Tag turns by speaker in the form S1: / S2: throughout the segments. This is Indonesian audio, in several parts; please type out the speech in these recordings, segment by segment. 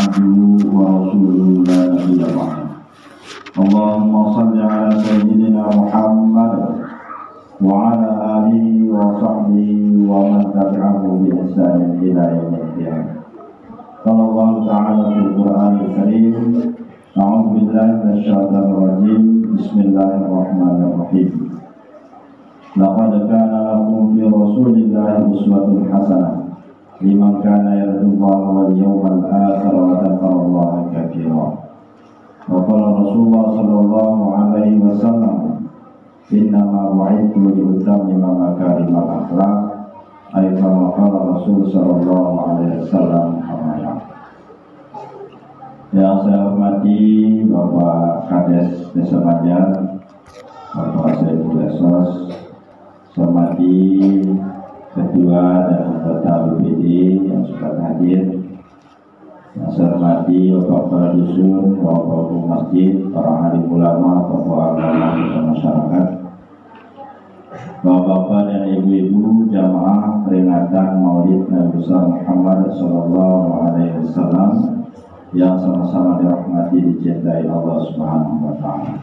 S1: عبده ورسوله لا نبي بعده. اللهم صل على سيدنا محمد وعلى آله وصحبه ومن تبعه بإحسان إلى يوم القيامة. قال الله تعالى في القرآن الكريم: أعوذ بالله من الشيطان الرجيم. بسم الله الرحمن الرحيم. لقد كان لكم في رسول الله أسوة حسنة لمن كان يرجو الله واليوم الآخر وذكر الله كثيرا. وقال رسول الله صلى الله عليه وسلم: إنما بعثت لأتمم مكارم الأخلاق. أي كما قال Rasul sallallahu alaihi wasallam. Yang saya hormati Bapak Kades Desa Banjar, Bapak Saiful Esos, saya hormati Ketua dan Anggota BPD yang sudah hadir, yang saya hormati Bapak Kepala Dusun, Bapak Masjid, para alim ulama, tokoh agama dan masyarakat, Bapak-bapak dan ibu-ibu jamaah peringatan Maulid Nabi besar Muhammad sallallahu alaihi wasallam yang sama-sama dirahmati dicintai Allah Subhanahu wa taala.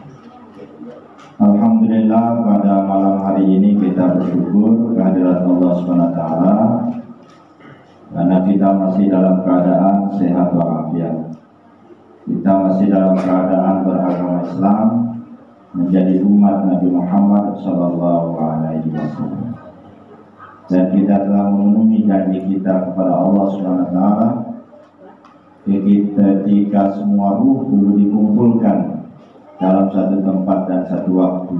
S1: Alhamdulillah, pada malam hari ini kita bersyukur kehadirat Allah Subhanahu wa taala karena kita masih dalam keadaan sehat walafiat. Kita masih dalam keadaan beragama Islam, menjadi umat Nabi Muhammad sallallahu alaihi wasallam. Dan kita telah memenuhi janji kita kepada Allah Subhanahu wa taala ketika semua ruh dulu dikumpulkan dalam satu tempat dan satu waktu,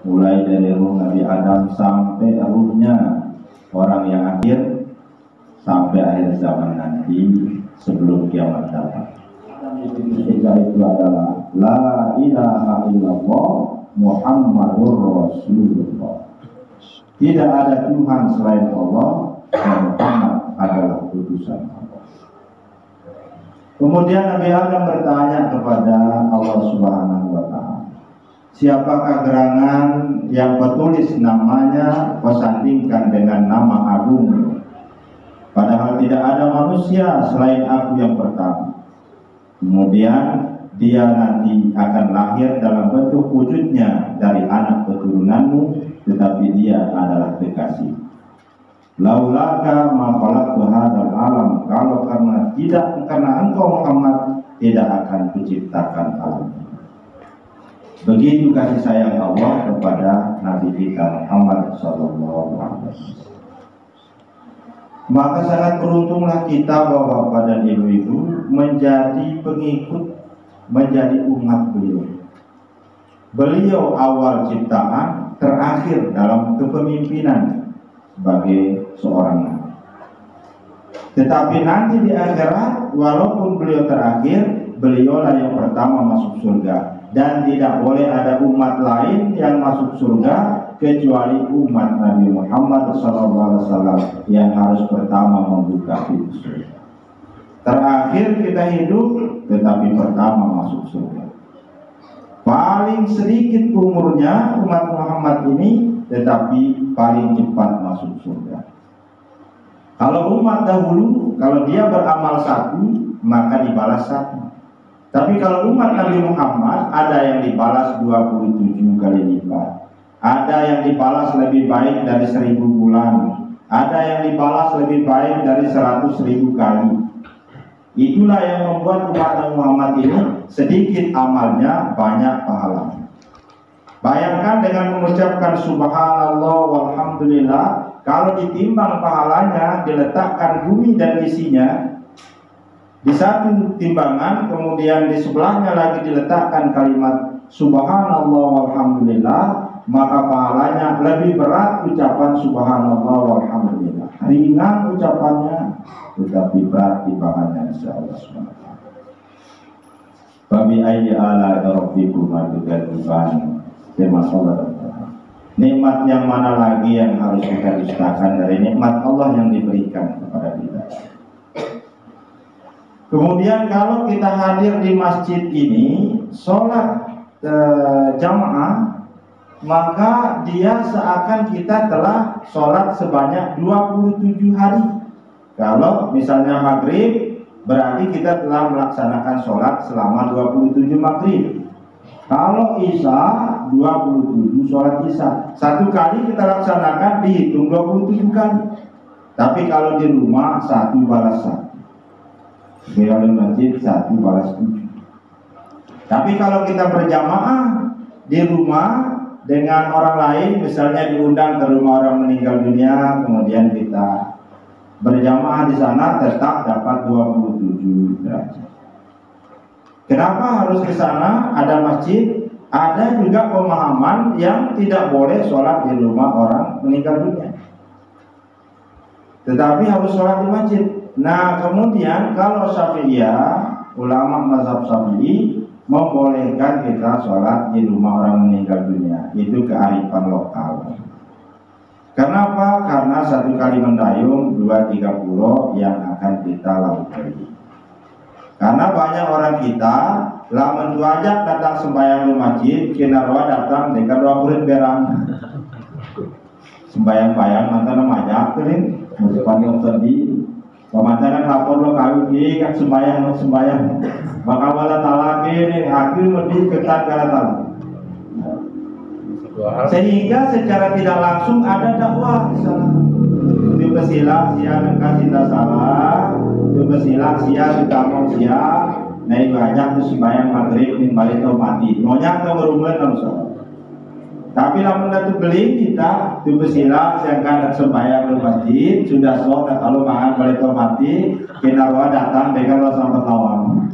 S1: mulai dari ruh Nabi Adam sampai ruhnya orang yang akhir, sampai akhir zaman nanti sebelum kiamat datang. Ketiga itu adalah la ilaha illallah Muhammadur Rasulullah. Tidak ada Tuhan selain Allah dan Muhammad adalah utusan Allah. Kemudian Nabi Adam bertanya kepada Allah Subhanahu wa taala, siapakah gerangan yang petulis namanya kau sandingkan dengan nama agung? Padahal tidak ada manusia selain aku yang pertama. Kemudian dia nanti akan lahir dalam bentuk wujudnya dari anak keturunanmu, tetapi dia adalah kekasih. Laulaka ma khalaqtu hadzal alam, kalau karena engkau Muhammad tidak akan kuciptakan alam. Begitu kasih sayang Allah kepada Nabi kita Muhammad sallallahu alaihi wasallam. Maka sangat beruntunglah kita bapak-bapak dan ibu-ibu menjadi pengikut, menjadi umat beliau. Beliau awal ciptaan, terakhir dalam kepemimpinan sebagai seorang nabi. Tetapi nanti di akhirat, walaupun beliau terakhir, beliaulah yang pertama masuk surga. Dan tidak boleh ada umat lain yang masuk surga kecuali umat Nabi Muhammad SAW yang harus pertama membuka pintu surga. Terakhir kita hidup, tetapi pertama masuk surga. Paling sedikit umurnya umat Muhammad ini, tetapi paling cepat masuk surga. Kalau umat dahulu, kalau dia beramal satu, maka dibalas satu. Tapi kalau umat Nabi Muhammad, ada yang dibalas 27 kali lipat, ada yang dibalas lebih baik dari 1000 bulan, ada yang dibalas lebih baik dari 100.000 kali. Itulah yang membuat umat Nabi Muhammad ini sedikit amalnya, banyak pahalanya. Bayangkan dengan mengucapkan subhanallah walhamdulillah, kalau ditimbang pahalanya, diletakkan bumi dan isinya di satu timbangan, kemudian di sebelahnya lagi diletakkan kalimat subhanallah walhamdulillah, maka pahalanya lebih berat ucapan subhanallah walhamdulillah. Ringan ucapannya, tetapi berat timbangannya insyaallah subhanahu wa ta'ala. Fabi ayyi ala rabbikum tukadziban. Firman Allah. Nikmat yang mana lagi yang harus kita dustakan dari nikmat Allah yang diberikan kepada kita? Kemudian kalau kita hadir di masjid ini, sholat jamaah, maka dia seakan kita telah sholat sebanyak 27 hari. Kalau misalnya maghrib berarti kita telah melaksanakan sholat selama 27 maghrib. Kalau isya 27 sholat isya. Satu kali kita laksanakan dihitung 27 kali. Tapi kalau di rumah 1 balas 1. Di masjid 1 balas 7. Tapi kalau kita berjamaah di rumah dengan orang lain, misalnya diundang ke rumah orang meninggal dunia, kemudian kita berjamaah di sana, tetap dapat 27 derajat. Kenapa harus ke sana? Ada masjid, ada juga pemahaman yang tidak boleh sholat di rumah orang meninggal dunia, tetapi harus sholat di masjid. Nah, kemudian kalau Syafi'iyah, ulama mazhab Syafi'i membolehkan kita sholat di rumah orang meninggal dunia. Itu kearifan lokal. Kenapa? Karena 1 kali mendayung 2-3 pulau yang akan kita lalui. Karena banyak orang kita lamun tuajak datang sembahyang di masjid, kinarwa datang dengan 2 murid berang. Sembahyang-bayang mantan majak kering, panjang sedih. Pemandangan lapor lo kawin kan sembahyang. Maka wala talak ini akhir lebih ketat kala talak. Sehingga secara tidak langsung ada dakwah di sana. Itu bersilang sia kasih salah, itu bersilang sia sudah mau sia, naik banyak tuh sembahyang maghrib nih balik tau mati. Maunya tau berumur langsung. Tapi lamun datu beli kita itu bersilang yang kan sembahyang di masjid sudah sholat kalau makan balik tau mati, kinarwa datang dengan rasa pertawan.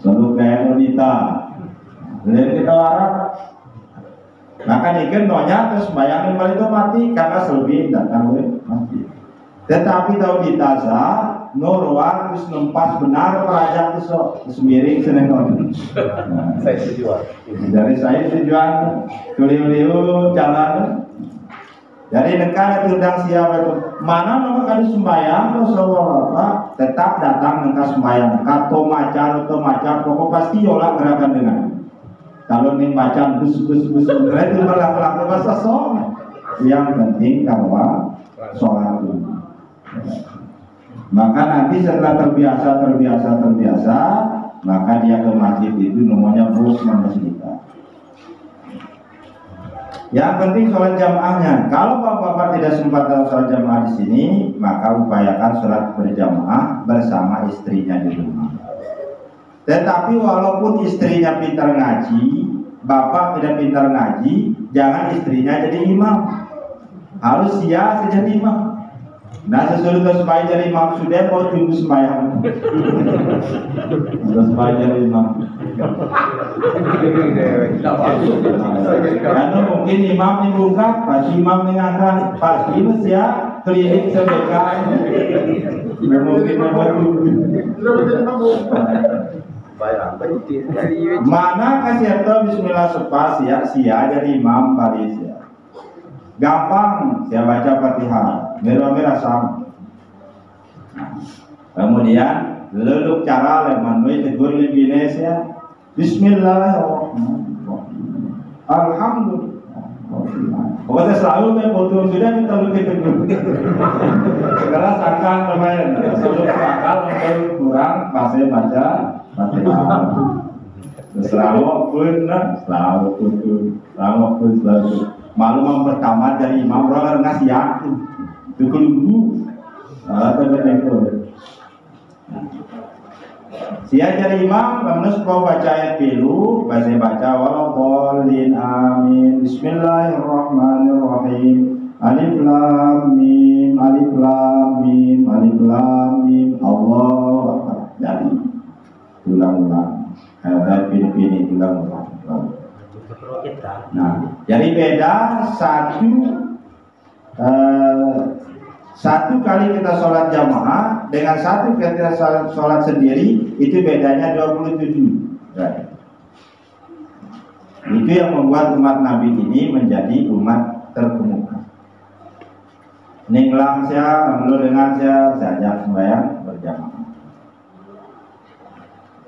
S1: Selalu kayak wanita, lihat kita warak. Maka ikan nonya terus bayangin balik itu mati karena selebih datang mati. Tetapi tahu di taza norwa terus nempas benar perajak terus miring seneng non.
S2: Saya tujuan.
S1: Dari saya tujuan kuliu-liu jalan. Dari negara tudang siapa itu mana nama kali sembayang atau apa tetap datang nengka sembayang. Kato macan pokok pasti olah gerakan dengan. Kalau nih macan bus itu berlaku bahasa som. Yang penting kalau sholat itu. Maka nanti setelah terbiasa, maka dia ke masjid itu namanya bus kita. Yang penting sholat jamaahnya. Kalau bapak-bapak tidak sempat dalam sholat jamaah di sini, maka upayakan sholat berjamaah bersama istrinya di rumah. Tetapi walaupun istrinya pintar ngaji, bapak tidak pintar ngaji, jangan istrinya jadi imam. Harus dia saja imam. Nah sesudah sembahyang jadi imam sudah mau tunggu sembahyang. Sudah sembahyang jadi imam. Karena mungkin imam dibuka, pas imam mengangkat, pas ini ya klinik sedekah. Mungkin mana kasih tahu Bismillah sepas ya sia jadi imam baris ya. Gampang saya baca Fatihah merah-merah sama. Kemudian leluk cara lemanui tegur Indonesia Bismillahirrahmanirrahim. Alhamdulillah. Pokoknya selalu membutuhkan sudah kita lupa tegur. Karena sangkan lumayan. Selalu akal untuk kurang masih baca Fatihah. Selalu malu yang pertama dari imam orang ngasih yakin itu kelumbu sia dari imam lalu kau baca ayat pilu baca walaupun amin Bismillahirrahmanirrahim alif lam mim Allah jadi ulang-ulang ada pilih-pilih ulang-ulang. Nah, jadi beda satu kali kita sholat jamaah dengan satu kita sholat sendiri itu bedanya 27. Right. Itu yang membuat umat Nabi ini menjadi umat terkemuka. Ninglang saya, lalu dengan saya ajak sembahyang berjamaah.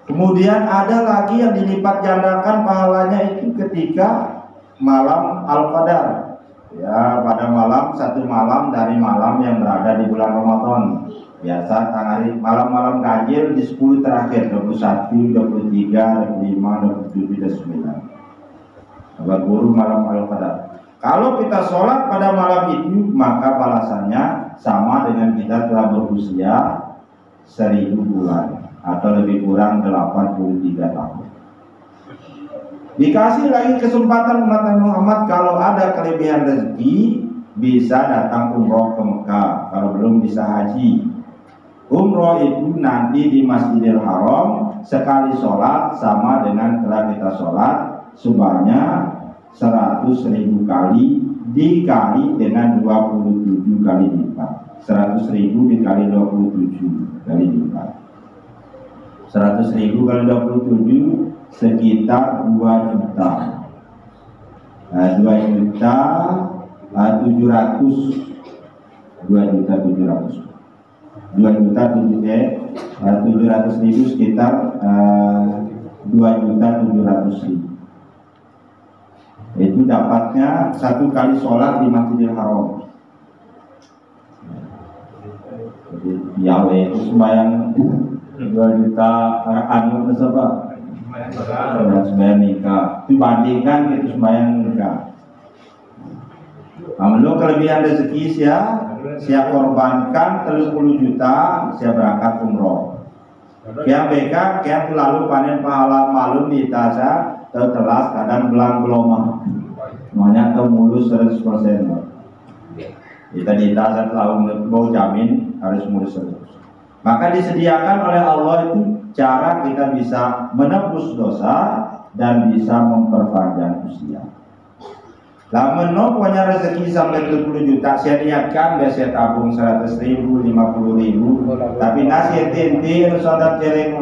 S1: Kemudian ada lagi yang dilipat gandakan pahalanya itu ketika malam Al-Qadar. Ya, pada malam, satu malam dari malam yang berada di bulan Ramadan. Biasa hari malam-malam ganjil di 10 terakhir, 21, 23, 25, 27, dan 9. Berburu malam Al-Qadar. Kalau kita sholat pada malam itu, maka balasannya sama dengan kita telah berusia 1000 bulan atau lebih kurang 83 tahun. Dikasih lagi kesempatan umat Nabi Muhammad, kalau ada kelebihan rezeki bisa datang umroh ke Mekah, kalau belum bisa haji. Umroh itu nanti di Masjidil Haram sekali sholat sama dengan telah kita sholat sebanyak 100.000 kali dikali dengan 27 kali lipat. 100.000 dikali 27 kali lipat. 100.000 kali 27 sekitar 2 juta. 2 juta 700. 2.700.000 sekitar 2.700.000. Itu dapatnya satu kali sholat di Masjidil Haram. Jadi Yahweh itu sembahyang 2 juta anu apa? Sembahyang nikah. Dibandingkan itu sembahyang nikah. Kalau kelebihan rezeki saya korbankan 30 juta, saya berangkat umroh. Kiam BK, kiam lalu panen pahala malum di Itaza, telas kadang belang beloma. Semuanya atau mulus 100%. Kita di Itaza lalu mau jamin harus mulus 100%. Maka disediakan oleh Allah itu cara kita bisa menebus dosa dan bisa memperpanjang usia. Lamun punya rezeki sampai 30 juta, saya niatkan biasa tabung 100.000, 50.000, tapi nasi tintir saudara celeng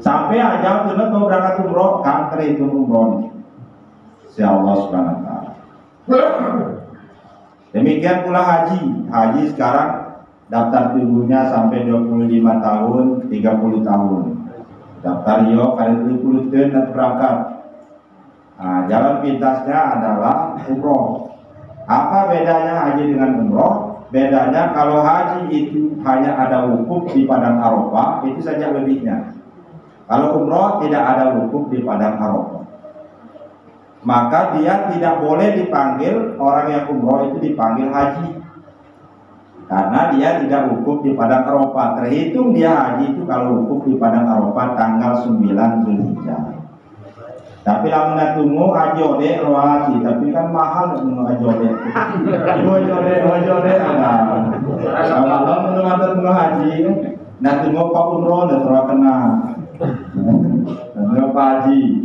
S1: sampai aja tuh mau berangkat umroh, kan itu umroh. Insya Allah Subhanahu wa Ta'ala. Demikian pula haji sekarang daftar tunggunya sampai 25 tahun, 30 tahun. Daftar yo kali 30 tahun dan berangkat. Nah, jalan pintasnya adalah umroh. Apa bedanya haji dengan umroh? Bedanya kalau haji itu hanya ada wukuf di padang Arafah, itu saja lebihnya. Kalau umroh tidak ada wukuf di padang Arafah, maka dia tidak boleh dipanggil orang yang umroh itu dipanggil haji, karena dia tidak wukuf di padang Arafah. Terhitung dia haji itu kalau wukuf di padang Arafah tanggal 9 Zulhijjah. Tapi lamun tunggu haji ode haji, tapi kan mahal tunggu haji ode. Ode ada. Kalau tunggu haji, nak tunggu pak umroh dan terkena. Tunggu pak haji.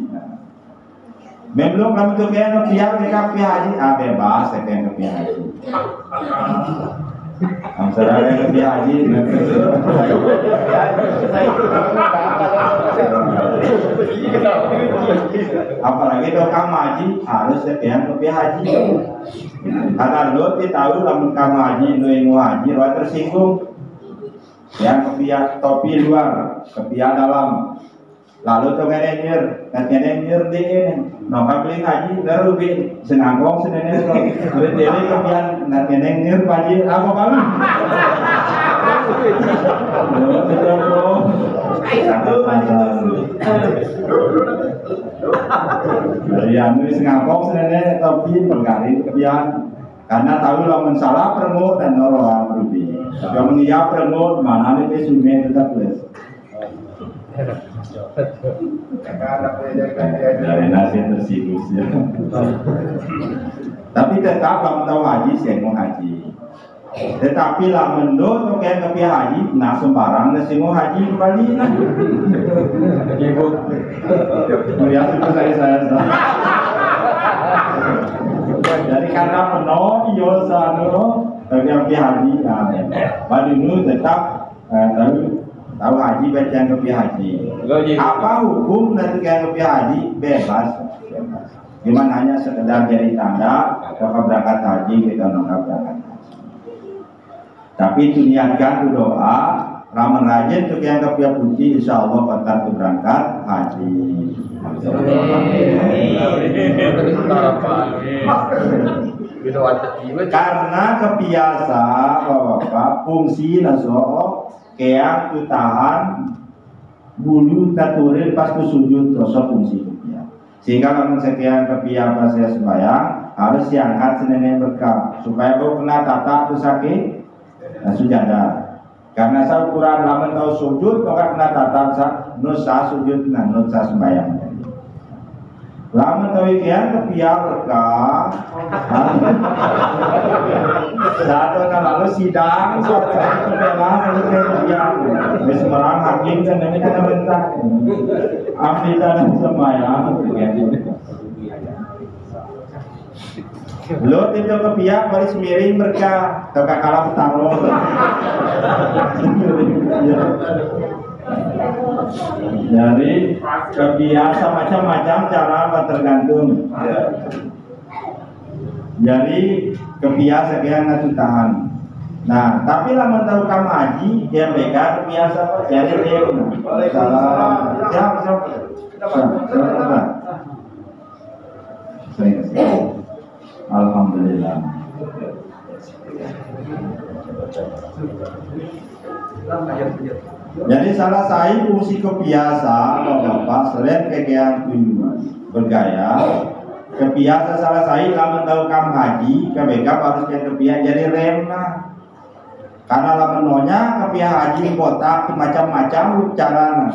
S1: Belum kamu tuh kayak kepiah haji, bebas kayak kepiah haji. Amsara yang kepiah haji. Apalagi dokam haji harus sekian rupiah haji. Karena lo tahu lamun kamu haji lo yang haji lo tersinggung. Yang kepiah topi luar, kepiah dalam. Lalu tuh ngerenyer di ini. Noka beli haji terubi senangkong seneneng lo. Berdiri kepiah ngerenyer haji apa kamu? Yang nulis ngapok sebenarnya tapi berkali kebiasaan karena tahu lamun salah permut dan noroh berubi. Tapi lamun iya permut mana nih sume tetap les. Dari nasi tersinggung ya. Tapi tetap lamun tahu haji saya mau haji. Tetapi lah menurut kayak kepiah haji, nah sembarang nasi mau haji kembali nah. Ibu, melihat itu saya. Jadi karena penuh iosano, tapi kepiah haji, pada dulu tetap tahu haji bacaan kepiah haji. Apa hukum nanti kayak kepiah haji bebas. Gimana hanya sekedar jadi tanda, kalau berangkat haji kita nggak berangkat. Tapi itu niatkan doa Lamun rajin tuh yang kepiah puji, insya Allah patar tuh berangkat haji. Karena kebiasa bapak fungsi naso keang tu tahan bulu naturil pas tu sujud dosa fungsi kebiasa. Sehingga lamun sekian kebiasa pas saya sembahyang harus diangkat senengnya berkah supaya kau kena tata tu sakit sujadah. Karena saya ukuran lamun tahu sujud maka kena tata nusa sujud nah nusa sembahyang. Lamun tahu kian kepiah berkah. Satu lalu sidang satu kebelah lalu kepiah. Semarang hakim dan ini kan mentah. Ambil dan sembahyang. Lo itu kepiah baris miring berkah atau kalah taruh. Jadi kebiasa macam-macam cara tergantung. Jadi kebiasa kian ngatu tahan. Nah, tapi lamun tahu kamu haji, dia mereka kebiasa apa? Jadi dia salah. Siapa? Alhamdulillah. Jadi salah saya fungsi kebiasa bapak selain kegiatan tujuan bergaya kebiasa salah saya lamun tahu kamu haji KBK harus kebiasa jadi remna karena lamun nonya kebiasa haji kotak macam-macam caranya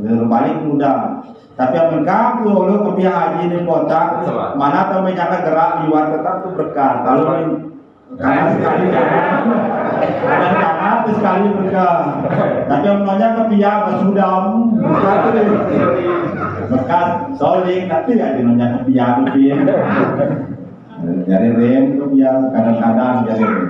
S1: berbalik mudah tapi yang kamu dulu kebiasa haji di kotak mana tahu menyangka gerak di luar tetap itu berkah kalau karena sekali karena sekali berkah tapi omongnya kebiasa sudah berkah soling nanti ya dinonnya kebiasa jadi rem kebiasa kadang-kadang jadi rem.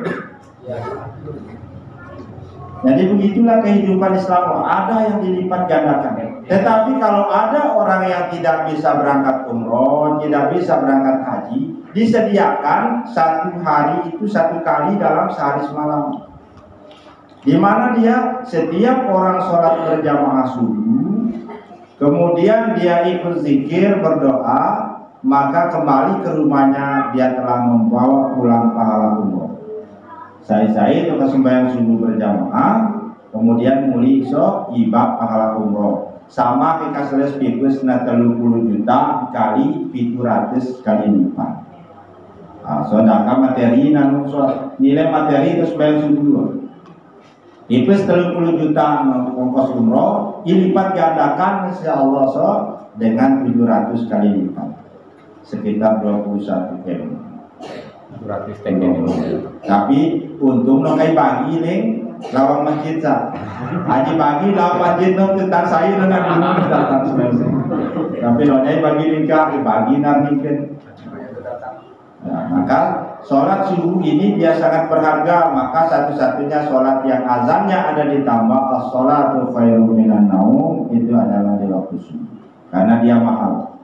S1: Jadi begitulah kehidupan Islam ada yang dilipat gandakan. Tetapi kalau ada orang yang tidak bisa berangkat umroh, tidak bisa berangkat haji, disediakan satu hari itu satu kali dalam sehari semalam. Di mana dia setiap orang sholat berjamaah subuh, kemudian dia ikut zikir berdoa, maka kembali ke rumahnya dia telah membawa pulang pahala umroh. Saya itu sembahyang subuh berjamaah, kemudian muli iso ibak pahala umroh. Sama kita seles pipus na 30 juta kali 700 kali lipat. Sedangkan materi nanu nilai materi itu sembahyang subuh. Pipus 30 juta ongkos umroh, dilipat gandakan insyaallah so dengan 700 kali lipat. Sekitar 21 km. Tapi untung nokai pagi nih lawang masjid sah. Haji pagi lawang masjid nong tentang saya dengan dulu datang semua. Tapi nokai pagi nikah pagi nantikan. Nah, maka sholat subuh ini dia sangat berharga. Maka satu-satunya sholat yang azannya ada ditambah as-sholatu khairum minan naum itu adalah di waktu subuh karena dia mahal.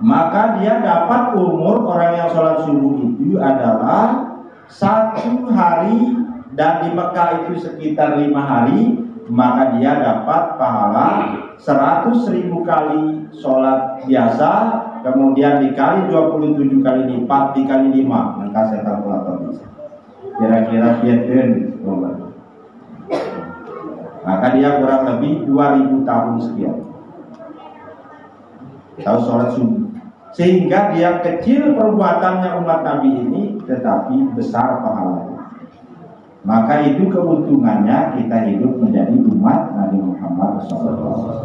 S1: Maka dia dapat umur orang yang sholat subuh itu adalah 1 hari dan di Mekah itu sekitar 5 hari, maka dia dapat pahala 100.000 kali sholat biasa, kemudian dikali 27 kali lipat dikali 5, maka saya kalkulator bisa. Kira-kira biatin, maka dia kurang lebih 2000 tahun sekian. Tahu sholat subuh. Sehingga dia kecil perbuatannya umat Nabi ini tetapi besar pahalanya. Maka itu keuntungannya kita hidup menjadi umat Nabi Muhammad SAW.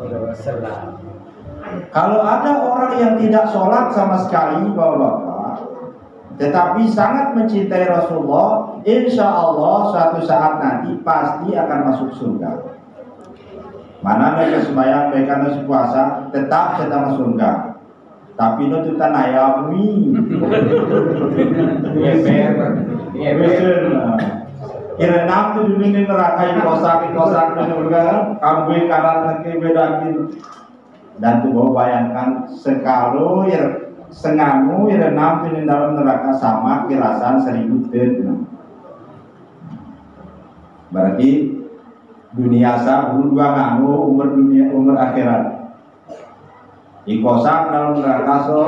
S1: Kalau ada orang yang tidak sholat sama sekali bapak-bapak, tetapi sangat mencintai Rasulullah, insya Allah suatu saat nanti pasti akan masuk surga. Mana mereka sembahyang, mereka nasi puasa, tetap sedang masuk surga. Tapi no tu tanah ayami. Kira nam tu dunia neraka kosak surga, ambil karat nanti bedakin. Dan tu bawa bayangkan sekalo sengamu nam tu dalam neraka sama kirasan 1000 tahun. Berarti dunia sa dua nganu umur dunia umur akhirat ikosak dalam neraka so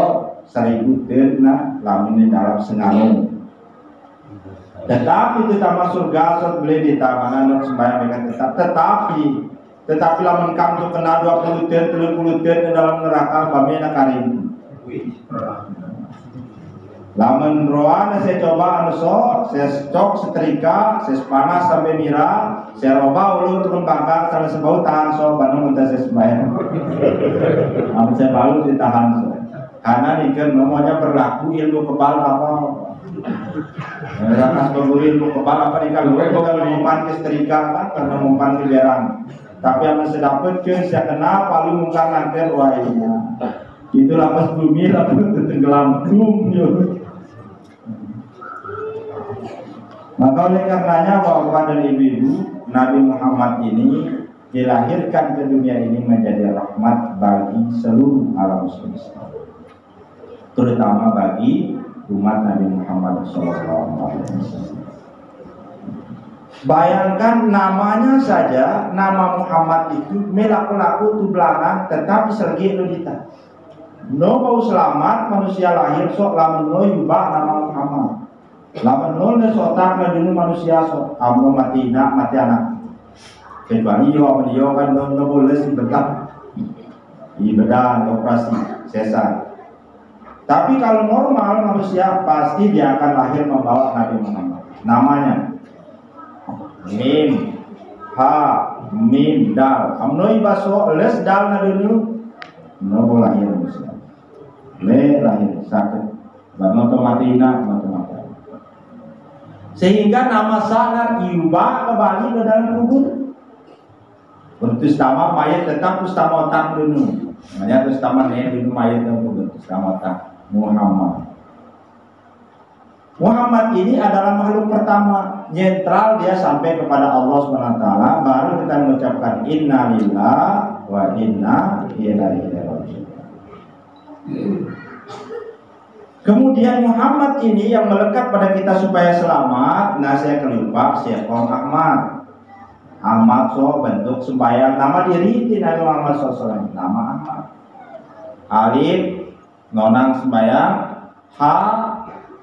S1: 1000 tahun lamun dalam senganu. Tetapi kita masuk surga so boleh ditamanan sembahyang mereka tetapi lamun kamu kena 20 tahun 30 tahun dalam neraka pamena karim. Lamun roan saya coba anu saya stok setrika, saya panas sampai mira, saya roba ulu turun bangkang sampai sebau tahan bandung minta saya sembahyang. Amun saya baru ditahan karena nih kan namanya berlaku ilmu kebal apa. Rakas berburu ilmu kebal apa nih kalau ngumpan ke setrika kan karena ngumpan ke berang. Tapi yang saya dapat ke saya kena paling muka nganter wah iya. Itu lapas bumi lapas tenggelam bumi. Maka oleh karenanya Bapak dan Ibu-ibu, Nabi Muhammad ini dilahirkan ke dunia ini menjadi rahmat bagi seluruh alam semesta, terutama bagi umat Nabi Muhammad SAW. Bayangkan namanya saja, nama Muhammad itu melaku-laku tu belakang, tetapi sergi lodita. No bau selamat manusia lahir sok lamun no yubah nama Muhammad. Lamun no ne sotak na dulu manusia sok amno mati anak. Kecuali yo kan no boleh si bedak. Ibadah operasi sesar. Tapi kalau normal manusia pasti dia akan lahir membawa Nabi Muhammad. Namanya Mim Ha Mim Dal. Amno ibaso les dal na dulu. No boleh lahir manusia. Le lahir sakit. Banoto matina mati. Sehingga nama sanar iubah kembali ke dalam kubur. Bentus nama mayat tetap ustama otak dulu. Namanya ustama nih dulu mayat dalam kubur. Ustama otak Muhammad. Muhammad ini adalah makhluk pertama nyentral dia sampai kepada Allah SWT. Baru kita mengucapkan Inna lillahi wa inna ilaihi raji'un. Kemudian Muhammad ini yang melekat pada kita supaya selamat. Nah saya kelupa Syekh Ahmad. Ahmad so bentuk sembahyang nama diri Nabi Muhammad SAW. Nama Ahmad. Alif nonang sembahyang, ha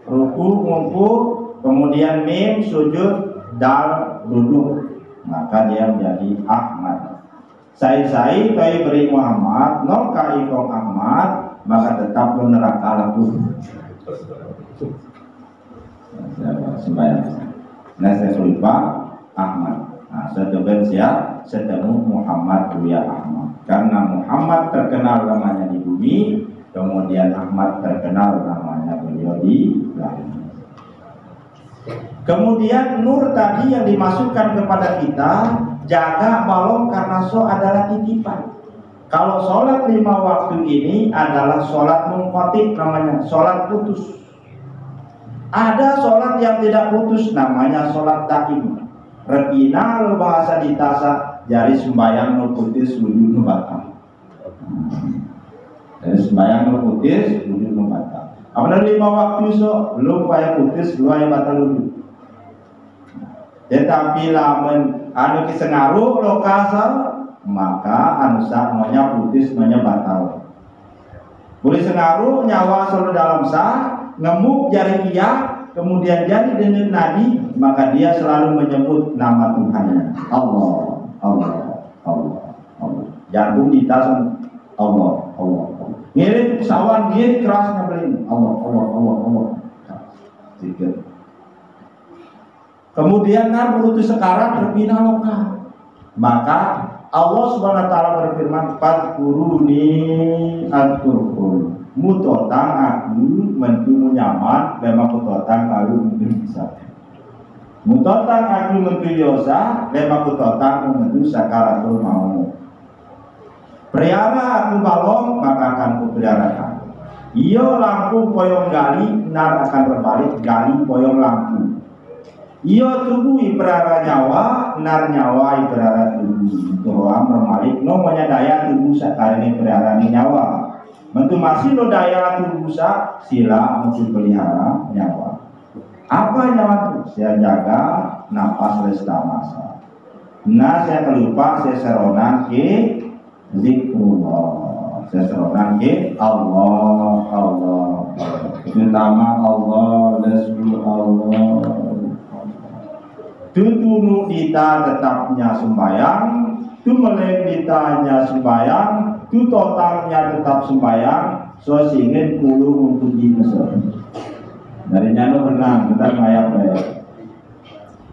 S1: ruku ngumpul, kemudian mim sujud, dal duduk. Maka dia menjadi Ahmad. Saya bayi beri Muhammad, no kai kong Ahmad. Maka tetap neraka laku. Sembahyang. Nah saya lupa Ahmad. Nah setelah siap setemu Muhammad Buya Ahmad. Karena Muhammad terkenal namanya di bumi, kemudian Ahmad terkenal namanya beliau di langit. Kemudian nur tadi yang dimasukkan kepada kita, jaga balong karena so adalah titipan. Kalau sholat 5 waktu ini adalah sholat munqati, namanya sholat putus. Ada sholat yang tidak putus, namanya sholat daim. Repina lo bahasa di tasa jari sembayang no putus wudhu no batal. Jadi sembayang no putus wudhu no batal. Apabila 5 waktu so lo payah putus lo yang batal wudhu. Tetapi lamun anu kisengaruh lo kasar, maka anusa namanya putus namanya batal. Boleh sengaruh nyawa selalu dalam sah, ngemuk jari iya, kemudian jadi dengan nadi, maka dia selalu menyebut nama Tuhannya. Allah, Allah, Allah, Allah. Jantung di tas Allah, Allah, Allah. Ngirit pesawat, ngirit kerasnya beli Allah, Allah, Allah, Allah. Zikir. Kemudian kan berutus sekarang berpindah lokal. Maka Allah SWT berfirman, "Fadkuruni adkurkum." Mutotang aku mentumu nyaman, memang mutotang aku mentu bisa. Mutotang aku mentu yosa, memang mutotang mentu sakaratul mau. Pelihara aku balong, maka akan kupeliharakan. Iyo lampu poyong gali, nar akan berbalik gali poyong lampu. Iyo tubuh iperara nyawa, nar nyawa iperara tubuh. Doa mermalik, nomanya daya tubuh sakarang iperara nyawa. Mentu masih lo daya tubuh sa, sila untuk pelihara nyawa. Apa nyawa itu? Saya jaga napas resta masa. Nah saya kelupa saya seronan ke zikrullah, saya seronan ke Allah, terutama Allah, Rasulullah. Tutunu kita tetapnya sembahyang, tu melek ditanya sembahyang, tu totalnya tetap sembahyang, so singin kulu untuk di Mesir. Dari nyano benang, kita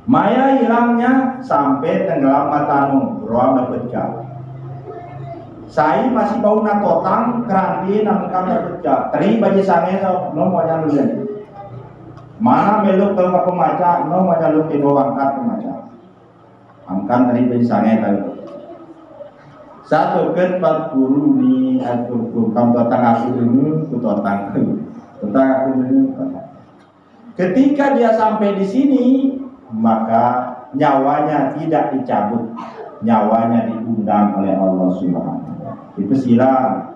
S1: Maya hilangnya sampai tenggelam matamu, ruang berpecah. Saya masih bau natotang, keranti namkan berpecah. Teri bagi sange so, no mau nyalun. Mana meluk tengah pemaca, no mau nyalun di bawah angkat pemaca. Angkat teri bagi sange tahu. Satu keempat guru ni aku kamu totang aku dulu, aku totang aku dulu. Ketika dia sampai di sini, maka nyawanya tidak dicabut, nyawanya diundang oleh Allah Subhanahu wa Ta'ala. Itu silang.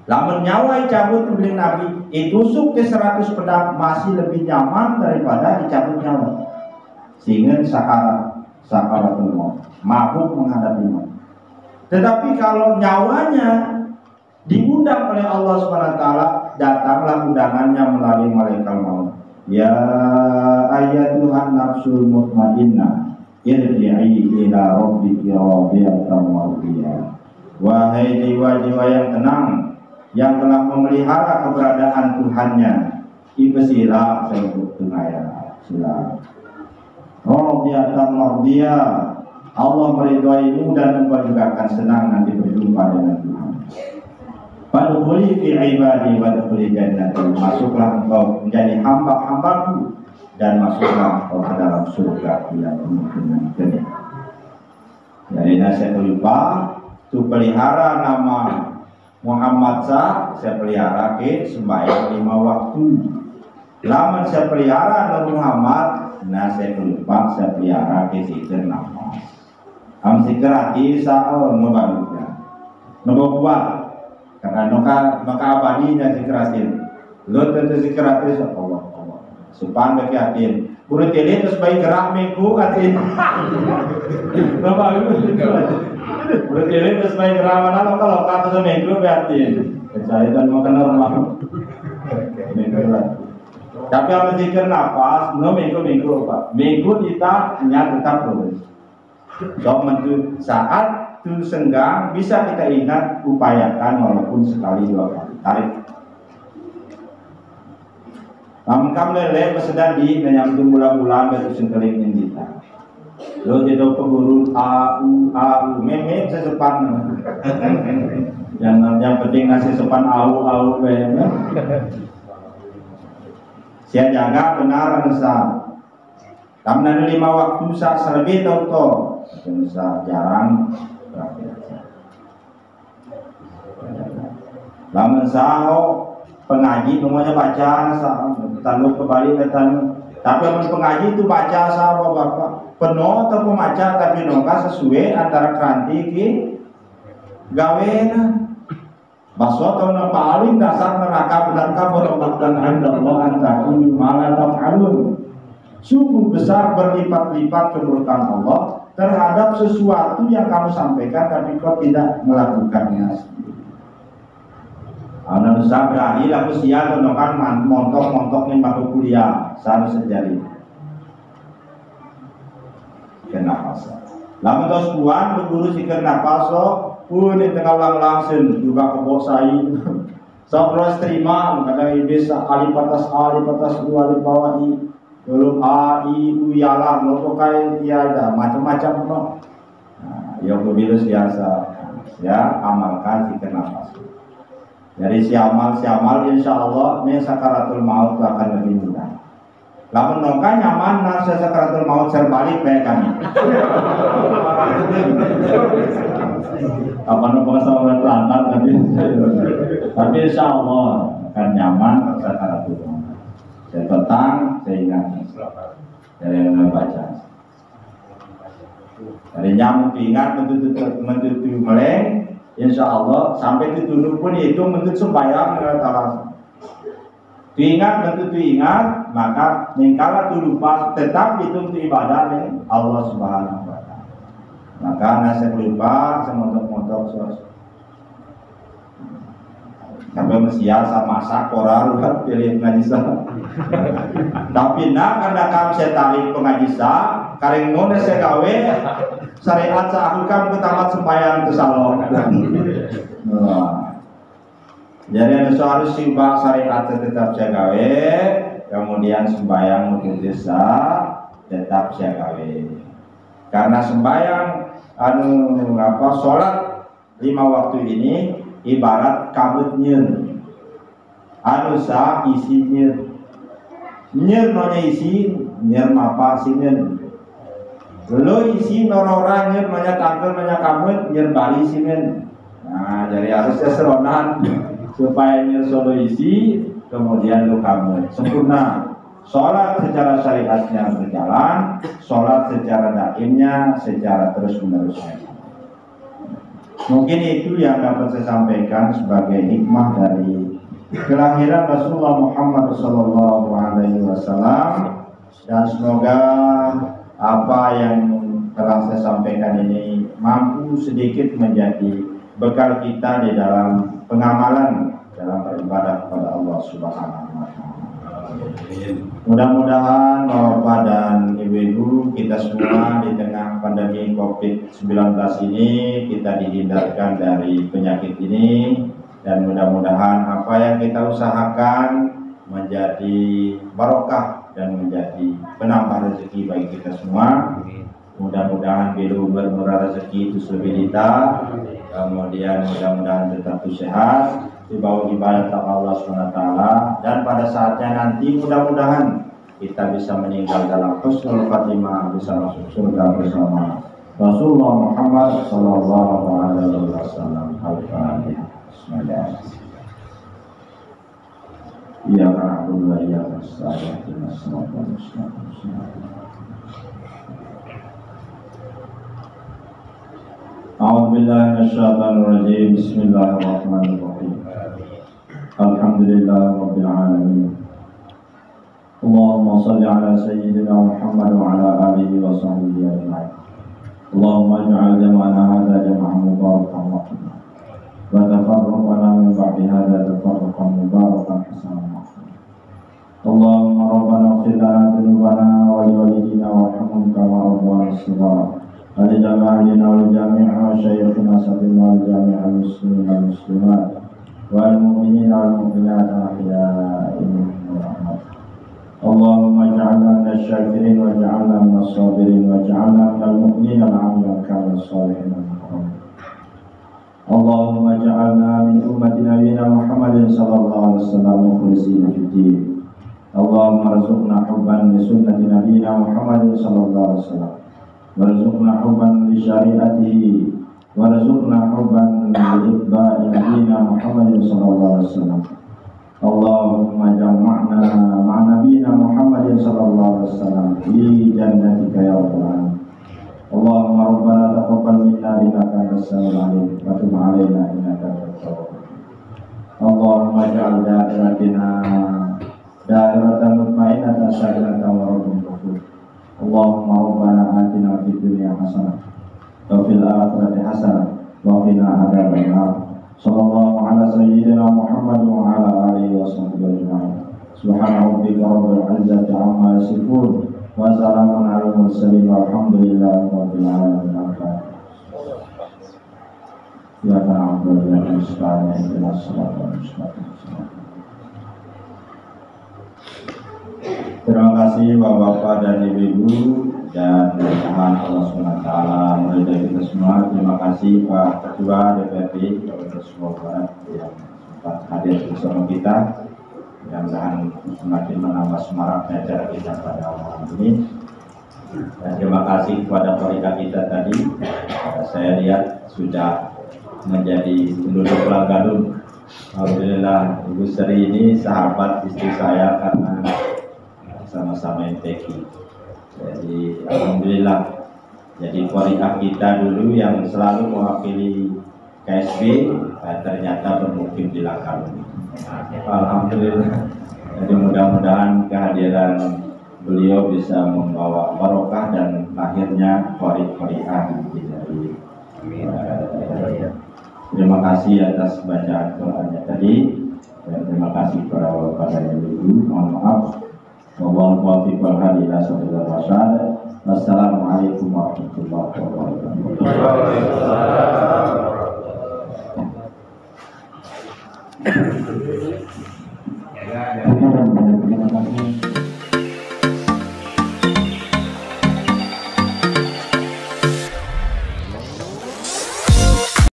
S1: Lamun nyawa dicabut oleh Nabi, ditusuk ke 100 pedang masih lebih nyaman daripada dicabut nyawa. Sehingga sakaratul maut, mabuk menghadapi maut. Tetapi kalau nyawanya diundang oleh Allah Subhanahu wa Ta'ala, datanglah undangannya melalui malaikat maut. Ya ayyatuhan nafsul mutmainnah, irji'i ila rabbiki radiyatan mardiyah. Wahai jiwa-jiwa yang tenang, yang telah memelihara keberadaan Tuhannya, ibesilah sebut tengaya sila. Radiyatan mardiyah, Allah meridhoimu dan engkau juga akan senang nanti berjumpa dengan Tuhan. Wadkhuli fi ibadi wadkhuli jannati, masuklah engkau menjadi hamba-hambaku dan masuklah engkau ke dalam surga yang penuh dengan kenikmatan. Jadi saya lupa tu pelihara nama Muhammad saya pelihara ke sembahyang 5 waktu. Lama saya pelihara Nabi Muhammad, saya lupa saya pelihara ke zikir nama. Am zikir hati sao no barunya. No buat karena maka abadinya zikratin. Lo tentu zikratin Allah. Supan bagi atin. Urut ini terus baik gerak minggu atin. Bapak urut ini terus baik gerak mana lo kalau kata minggu atin. Saya dan makan normal. Tapi apa zikir nafas? No minggu Pak. Minggu kita tetap terus. So mentu saat itu senggang bisa kita ingat, upayakan walaupun sekali 2 kali tarik. Kam lele pesedan di menyambut bulan-bulan dari sengkelingin kita. Lo jadi peguru au meme sesepan. Yang penting nasi sepan au meme. Saya jaga benar nusa. Kamna 5 waktu sa selebih tau nusa jarang. Lamun sao pengaji namanya baca tanuk kembali datang. Tapi amun pengaji itu baca sao Bapak penuh atau pemaca tapi nongka sesuai antara keranti ki gawena. Baswa tahun paling dasar neraka benarkah berobat dan Allah antakum mala taf'alun. Sungguh besar berlipat-lipat keburukan Allah terhadap sesuatu yang kamu sampaikan tapi kau tidak melakukannya. Anak besar berani lalu siap menonton montok nih masuk kuliah harus sejari. Kenapa sih? Lalu terus kuan berguru si kenapa so? Pun di tengah langsung juga kebosai. So terus terima kadang bisa alipatas dua bawah i. Belum a i u yalah lo kayak tiada macam-macam no. Yang berbilus biasa ya amalkan si kenapa. Dari si amal insya Allah ini sakaratul maut akan lebih mudah. Lamun nongka nyaman nasi sakaratul maut terbalik kayak kami. Apa nongka sama lantar tapi insya Allah akan nyaman sakaratul maut. Saya tentang, saya ingat dari yang membaca. Dari nyamuk ingat mentutu meleng, insya Allah sampai ditunduk pun itu mentut sembahyang dengan talas. Ingat tentu ingat, maka ningkala tu lupa tetap itu ibadah nih Allah Subhanahu wa taala. Maka nasi lupa semontok-montok sos. Sampai mesia sama masak orang ruhat pilih ngaji sah. Tapi nak karena kamu saya tarik pengaji sah, kareng nona saya gawe syariat sah hukam ketamat sembahyang ke salon. Jadi ada harus simbang syariat tetap saya gawe, kemudian sembahyang untuk desa tetap saya gawe. Karena sembahyang sholat 5 waktu ini ibarat kabut nyer, sah isi nyer nonya isi nyer mapa sinen, lo isi norora nyer nonya tangkel nonya kabut nyer bali sinen. Nah jadi harusnya seronan supaya nyer solo isi kemudian lo kabut sempurna. Sholat secara syariatnya berjalan, sholat secara daimnya secara terus menerusnya. Mungkin itu yang dapat saya sampaikan sebagai hikmah dari kelahiran Rasulullah Muhammad SAW, dan semoga apa yang telah saya sampaikan ini mampu sedikit menjadi bekal kita di dalam pengamalan dalam beribadah kepada Allah Subhanahu wa taala. Mudah-mudahan Bapak dan Ibu-ibu kita semua di tengah pandemi COVID-19 ini kita dihindarkan dari penyakit ini, dan mudah-mudahan apa yang kita usahakan menjadi barokah dan menjadi penambah rezeki bagi kita semua. Mudah-mudahan bila bermurah rezeki itu lebih kita, kemudian mudah-mudahan tetap sehat di bawah ibadah Allah SWT, dan pada saatnya nanti mudah-mudahan kita bisa meninggal dalam husnul khatimah, bisa masuk surga bersama Rasulullah Muhammad SAW. Al-Fatihah. Bismillahirrahmanirrahim. Ya na'budu wa iyyaka nasta'in ihdinas siratal mustaqim. A'udzu billahi minasyaitonir rajim. Bismillahirrahmanirrahim. Alhamdulillahirabbil alamin. Allahumma shalli ala sayyidina Muhammad wa ala alihi wa sahbihi ajma'in. Allahumma ij'al jam'ana hadza jam'an mubarakan marhaman, wa tafarraqana min ba'di hadza tafarruqan mubarakan hasanan. Allahumma rabbana ighfir lana dhunubana wa li walidina warhamhum kama rabbayana shighara. Al-jami'ina wal jami'a wa syayikhina sabina wal jami'a muslimin wal muslimat wal mu'minina wal mu'minat ahya'i minhum rahmat. Allahumma ij'alna minasy syakirin wa ij'alna minas sabirin wa ij'alna minal mu'minina al-'amilina kamil shalihin al-mukarramin. Allahumma ij'alna min ummati nabiyyina Muhammadin sallallahu alaihi wasallam mukhlishina fid-din. Allahumma arzuqna hubban li sunnati nabiyyina Muhammadin sallallahu alaihi wasallam. Warzuqna hubban li syariatihi, warzuqna hubban li itba'i nabiyyina Muhammadin sallallahu alaihi wasallam. Allahumma jama'na ma'a nabiyyina Muhammadin sallallahu alaihi wasallam fi jannatika ya rabbal alamin. Allahumma rabbana taqabbal minna innaka antas samiul alim wa tub 'alaina innaka antat tawwabur rahim. Allahumma ij'al da'iratina da'iratan mutmainnatan sakinatan wa rabbun ghafur. Allahumma rabbana atina fid dunya hasanah wa fil akhirati hasanah wa qina adzaban nar. Sallallahu ala sayyidina Muhammad wa ala alihi wa sahbihi ajma'in. Subhana rabbika rabbil izzati amma yasifun wa salamun alal mursalin walhamdulillahi rabbil alamin. Ya na'budu wa nasta'inu ihdinas siratal mustaqim. Terima kasih Bapak-Bapak dan Ibu-Ibu, dan mudah-mudahan Allah SWT meridai kita semua. Terima kasih Pak Ketua DPRD Kabupaten Sumbawa Barat yang sempat hadir bersama kita. Mudah-mudahan semakin menambah semaraknya acara kita pada malam ini. Dan terima kasih kepada kolega kita tadi. Saya lihat sudah menjadi penduduk Langgadung. Alhamdulillah, Ibu Sri ini sahabat istri saya karena sama-sama MTQ. Jadi alhamdulillah. Jadi korea kita dulu yang selalu mewakili KSB ternyata bermukim di Langgadung. Alhamdulillah. Jadi mudah-mudahan kehadiran beliau bisa membawa barokah dan lahirnya qari-qari'an dari terima kasih atas bacaan Qur'annya tadi, dan terima kasih kepada bapak dan ibu. Mohon maaf. Wallahu muwaffiq wal hadi ila sabilil rasyad. Wassalamualaikum warahmatullahi wabarakatuh.